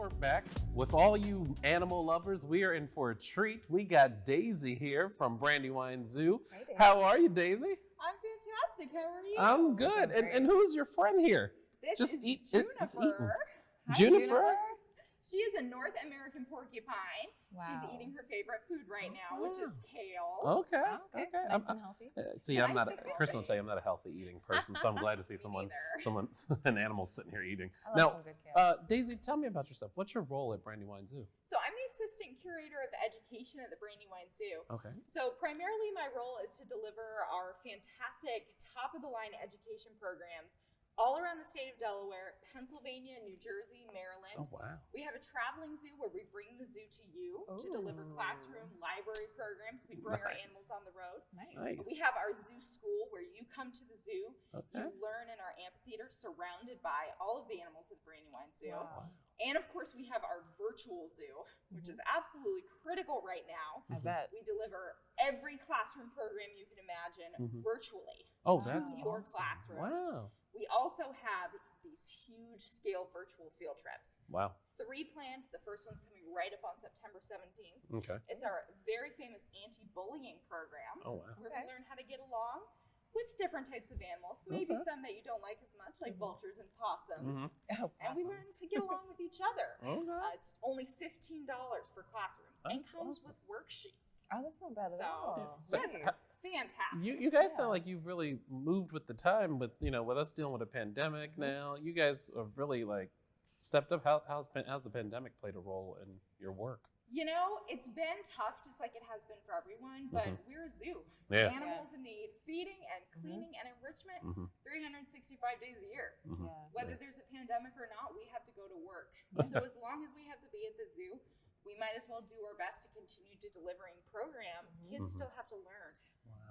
we're back. With all you animal lovers, we are in for a treat. We got Daisy here from Brandywine Zoo. Hey, Daisy. How are you, Daisy? I'm fantastic. How are you? I'm good. And who's your friend here? This Just is eat. Juniper. It's eaten. Hi, Juniper? She is a North American porcupine. Wow. She's eating her favorite food right now, which is kale. Okay. Oh, okay. Okay. Nice and healthy. See, I'm not. Kristin will tell you I'm not a healthy eating person, so I'm glad to see Me an animal sitting here eating. I love Now, some good kale. Daisy, tell me about yourself. What's your role at Brandywine Zoo? So I'm the assistant curator of education at the Brandywine Zoo. Okay. So primarily my role is to deliver our fantastic top-of-the-line education programs all around the state of Delaware, Pennsylvania, New Jersey, Maryland. Oh, wow. We have a traveling zoo where we bring the zoo to you to deliver classroom, library programs. We bring our animals on the road. Nice. We have our zoo school where you come to the zoo, Okay. you learn in our amphitheater surrounded by all of the animals at the Brandywine Zoo. Wow. And of course we have our virtual zoo, which is absolutely critical right now. I bet. We deliver every classroom program you can imagine virtually Oh, to that's your awesome. classroom. Wow. We also have these huge scale virtual field trips. Wow. 3 planned. The first one's coming right up on September 17th. Okay. It's our very famous anti-bullying program. Oh, wow. Where we learn how to get along with different types of animals, maybe some that you don't like as much, like vultures and possums. Oh, And we learn to get along with each other. Okay. It's only $15 for classrooms and That's comes awesome. with worksheets. Oh, that's not bad at all. So- That's Nice. fantastic. You guys sound like you've really moved with the time, with with us dealing with a pandemic now. You guys have really stepped up. How's the pandemic played a role in your work? It's been tough, just like it has been for everyone, but we're a zoo. Yeah. Animals need feeding and cleaning and enrichment 365 days a year. Yeah. Whether there's a pandemic or not, we have to go to work. So as long as we have to be at the zoo, we might as well do our best to continue to delivering program. Kids still have to learn.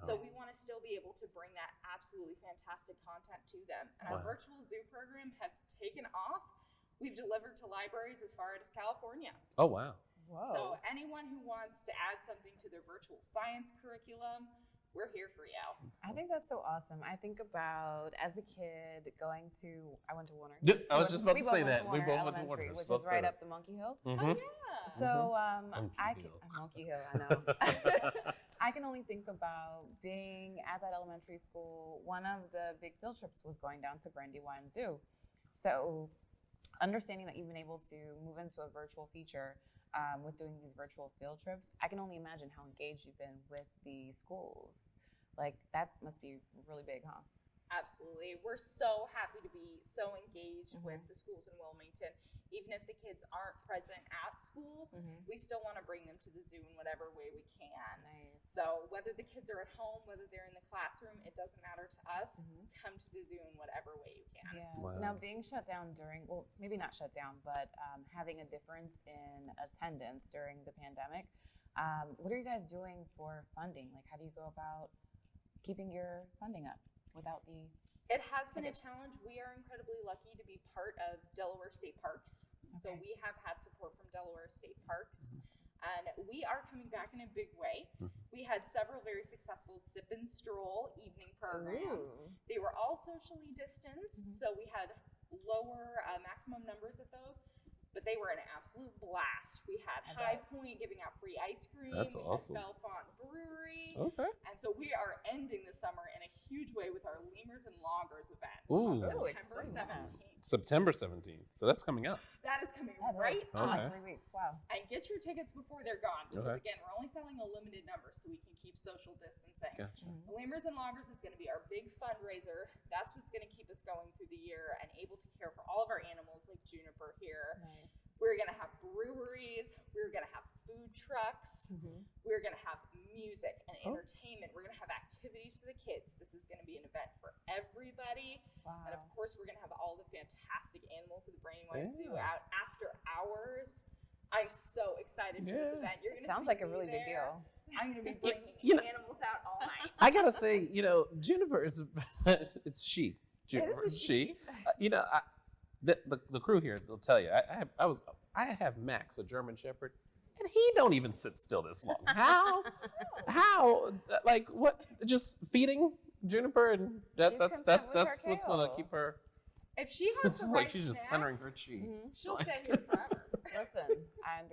So we want to still be able to bring that absolutely fantastic content to them. And our virtual zoo program has taken off. We've delivered to libraries as far as California. Oh, wow. Whoa. So anyone who wants to add something to their virtual science curriculum, we're here for you. I think that's so awesome. I think about as a kid I went to Warner. Yeah, I was just about to both say went that. to We both went to Elementary, Warner. which is right up the Monkey Hill. Oh, yeah. So Monkey Hill. Monkey Hill, I know. I can only think about being at that elementary school. One of the big field trips was going down to Brandywine Zoo. So understanding that you've been able to move into a virtual feature with doing these virtual field trips, I can only imagine how engaged you've been with the schools. That must be really big, huh? Absolutely. We're so happy to be so engaged with the schools in Wilmington. Even if the kids aren't present at school, we still want to bring them to the zoo in whatever way we can. Nice. So whether the kids are at home, whether they're in the classroom, it doesn't matter to us. Come to the zoo in whatever way you can. Yeah. Wow. Now, being shut down maybe not shut down, but having a difference in attendance during the pandemic, what are you guys doing for funding? How do you go about keeping your funding up without the... It has been a challenge. We are incredibly lucky to be part of Delaware State Parks. So we have had support from Delaware State Parks. And we are coming back in a big way. We had several very successful sip and stroll evening programs. They were all socially distanced, so we had lower maximum numbers at those. But they were an absolute blast. We had High Point giving out free ice cream. That's we awesome. had Belfont Brewery. Okay. And so we are ending the summer in a huge way with our Lemurs and Loggers event Ooh. on Oh, September explain that. 17th. September 17th. So that's coming up. That is coming That right is up. Okay. 3 weeks. Wow. And get your tickets before they're gone. Because Okay. again, we're only selling a limited number so we can keep social distancing. Gotcha. The Lemurs and Loggers is going to be our big fundraiser. That's what's going to keep us going through the year and able to care for all of our animals like Juniper here. Nice. We're going to have breweries. We're going to have food trucks. We're going to have music and entertainment. We're going to have activities for the kids. This is going to be an event for everybody. Wow. And of course, we're going to have all the fantastic animals at the Brandywine Zoo Yeah. out after hours. I'm so excited for this event. You're going to Sounds like a really big deal. I'm going to be bringing animals out all night. I gotta say, Juniper is it's she. Juniper, It is a she. The crew here, they'll tell you. I have Max, a German Shepherd, and he don't even sit still this long. How? What? Just feeding Juniper, and that's content with what's her gonna kale. keep her. If she has It's the just right like she's just snacks, centering her chi. she'll stay here forever.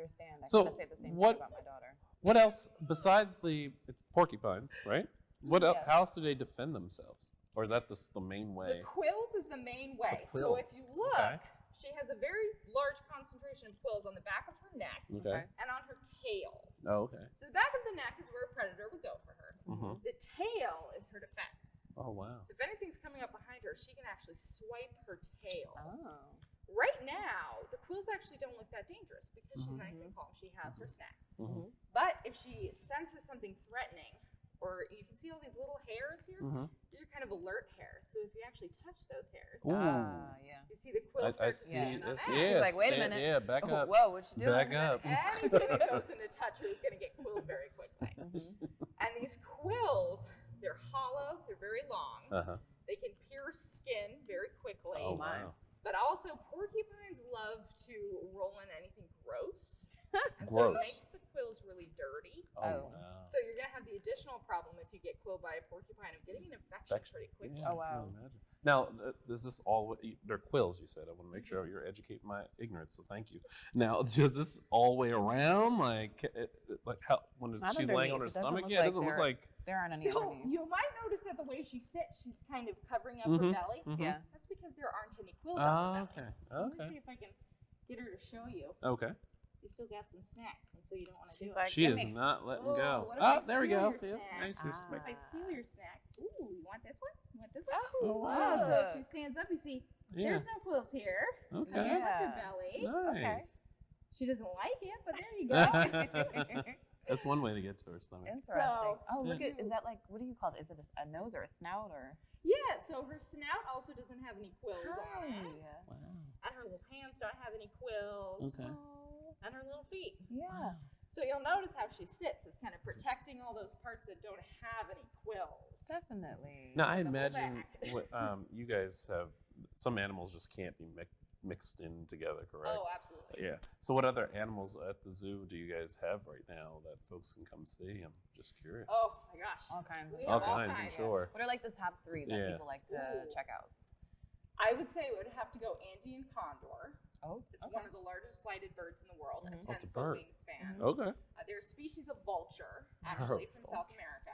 understand. I So kind of say the same what- thing about my daughter. What else besides it's porcupines, right? What else? Yes. How else do they defend themselves, or is that the main way? The quills is the main way. The So if quills, you look, okay. she has a very large concentration of quills on the back of her neck Okay. and on her tail. Oh, okay. So the back of the neck is where a predator would go for her. Mm-hmm. The tail is her defense. Oh, wow. So if anything's coming up behind her, she can actually swipe her tail. Oh. Right now, the quills actually don't look that dangerous because she's Mhm. nice and calm. She has her snack. Mm-hmm. But if she senses something threatening, or you can see all these little hairs here, Mm-hmm. these are kind of alert hairs. So if you actually touch those hairs, Ooh. Yeah. you see the quills I start to see. stand on It's, end. yeah, She's like, wait a stand- minute. Yeah, back Oh, up. whoa, what you doing? Back up. Anything that goes in to touch her is going to get quilled very quickly. Mhm. And these quills, they're hollow, they're very long. Uh-huh. They can pierce skin very quickly. Oh, my. wow. But also, porcupines love to roll in anything gross. And so Gross. it makes the quills really dirty. Oh, Oh. wow. So you're going to have the additional problem if you get quilled by a porcupine of getting an infection Infection. pretty quickly. Yeah, Oh, I can wow. imagine. Now, is this all? They're quills, you said. I want to make sure you're educating my ignorance, so thank you. Now, does this all the way around, like how when Not she's laying on her underneath. It doesn't stomach? look Yeah, it like doesn't look they're- like. There aren't any So underneath. you might notice that the way she sits, she's kind of covering up Mhm. her belly. Mhm. Yeah. That's because there aren't any quills Oh, on her okay. belly. So let me see Okay. if I can get her to show you. Okay. You still got some snacks, and so you don't want to She's do like, it. She give is me. not letting Oh, go. what if I Oh, there we steal go. your Yeah, snack? nice. Ah. What if I steal your snack? Ooh, you want this one? You want this one? Oh, Oh, Oh, so look. if she stands up, you see Yeah. there's no quills here. Okay. There's Yeah. her belly. Nice. She doesn't like it, but there you go. That's one way to get to her stomach. Interesting. So- Oh, look at, is that like, what do you call it? Is it a nose or a snout or? Yeah, so her snout also doesn't have any quills on it. Hi. Wow. And her little hands don't have any quills. Okay. Oh, And her little feet. yeah. So you'll notice how she sits is kind of protecting all those parts that don't have any quills. Definitely. Now, I the whole imagine back. you guys have some animals just can't be mixed in together, correct? Oh, absolutely. Yeah. So, what other animals at the zoo do you guys have right now that folks can come see? I'm just curious. Oh my gosh. All kinds. We All have all kinds, I'm kinds. sure. What are like the top three that Yeah. people like to Ooh. check out? I would say it would have to go Andean condor. Oh, It's one of the largest flighted birds in the world, Mhm. a It's a 10-foot bird. wingspan. Okay. They're a species of vulture, actually, from South America.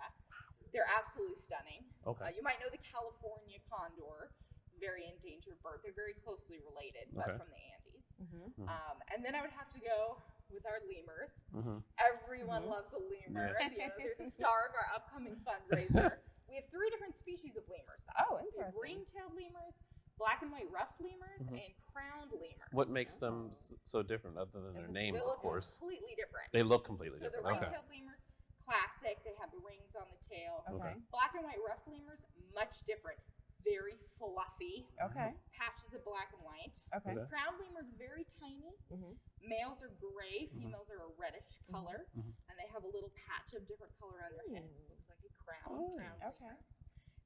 They're absolutely stunning. Okay. You might know the California condor, very endangered bird. They're very closely related, but Okay. from the Andes. Mm-hmm. And then I would have to go with our lemurs. Mm-hmm. Everyone Mhm. loves a lemur. Yeah. You know, they're the star of our upcoming fundraiser. We have 3 different species of lemurs, though. Oh, We have interesting. ring-tailed lemurs, black and white ruffed lemurs, Mhm. and crowned lemurs. What makes them so different, other than their Is it- names, They of look course? completely different. They look completely So the different. Okay. ring-tailed lemurs, classic. They have the rings on the tail. Okay. Black and white ruffed lemurs, much different. Very fluffy. Okay. Patches of black and white. Okay. Okay. Crowned lemurs, very tiny. Mhm. Males are gray, females are a reddish color, Mhm. and they have a little patch of different color on their head. Ooh. It looks like a crown. Nice. Okay.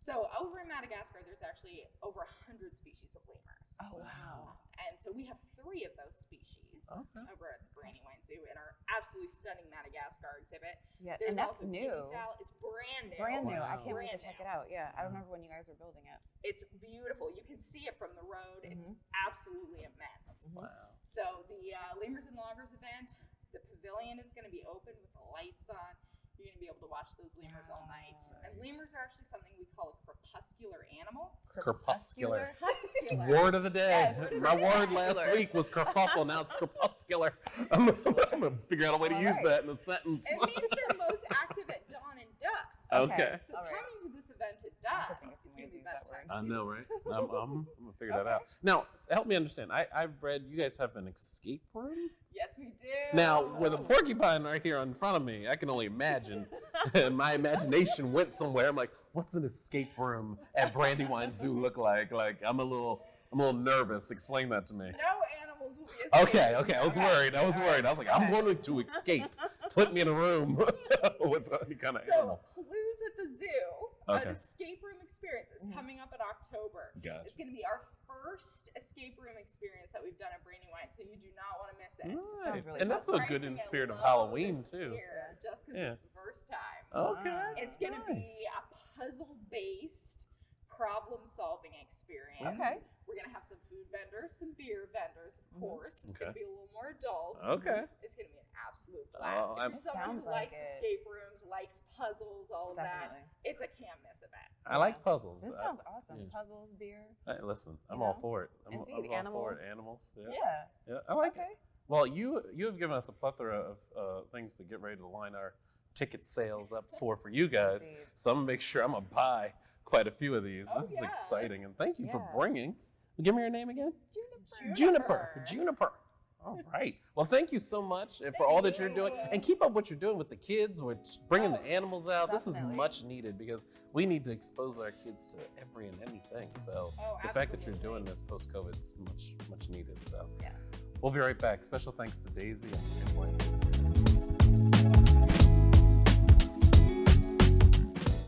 So over in Madagascar, there's actually over 100 species of lemurs. Oh, wow. And so we have 3 of those species Okay. over at the Brandywine Zoo in our absolutely stunning Madagascar exhibit. Yeah, There's and that's also new. guinea fowl. It's brand new. Brand new. I Wow. can't wait to Brand check new. it out. Yeah, I remember when you guys were building it. It's beautiful. You can see it from the road. It's Mhm. absolutely immense. Wow. So the Lemurs and Loggers event, the pavilion is going to be open with the lights on. You're going to be able to watch those lemurs all night. And Nice. lemurs are actually something we call a crepuscular animal. Crepuscular. It's Crepuscular. word of the day. Yes. My word last Crepuscular. week was kerfuffle. Now it's crepuscular. I'm gonna figure out a way to All use right. that in a sentence. It means they're most active at dawn and dusk. Okay. So All right. coming to this event at I dusk think is it's going to be amazing best that time. word. I to know, right? I'm gonna figure that Okay. out. Now, help me understand. I've read you guys have an escape room. Yes, we do. Now, with a porcupine right here in front of me, I can only imagine. My imagination went somewhere. I'm like, what's an escape room at Brandywine Zoo look like? Like, I'm a little nervous. Explain that to me. No animals will be escaping. Okay. I was worried. I was like, I'm going to escape. Put me in a room with any kind of So, animal. Clues at the Zoo, Okay. an escape room experience is coming up in October. Gotcha. It's going to be our first escape room experience that we've done at Brandywine, so you do not want to miss it. Nice. really And that's so good in Pricing spirit of low Halloween this too. year, just because Yeah. it's the first time. Okay. It's going to be Nice. a puzzle-based problem-solving experience. Okay. We're going to have some food vendors, some beer vendors, of course. It's going Okay. to be a little more adult. Okay. It's going to be a blast. Oh, If you're someone Sounds who like likes it. escape rooms, likes puzzles, all of Definitely. that, it's a can't miss event. I like puzzles. This sounds awesome. yeah. Puzzles, beer. Hey, listen, I'm You all know? for it. I'm And all see, for it. Animals. Yeah. Yeah. Yeah, I like it. Okay. Well, you have given us a plethora of things to get ready to line our ticket sales up for you guys. Indeed. So I'm gonna make sure I'm gonna buy quite a few of these. Oh, This is yeah. exciting, and thank you for Yeah. bringing. Give me your name again. Juniper. Juniper. All right. Well, thank you so much and for all that you're doing, and keep up what you're doing with the kids, with bringing the animals out. This is Definitely. much needed because we need to expose our kids to every and anything. So Oh, the fact that you're absolutely. doing this post-COVID is much needed. So Yeah. we'll be right back. Special thanks to Daisy and Brandywine Zoo.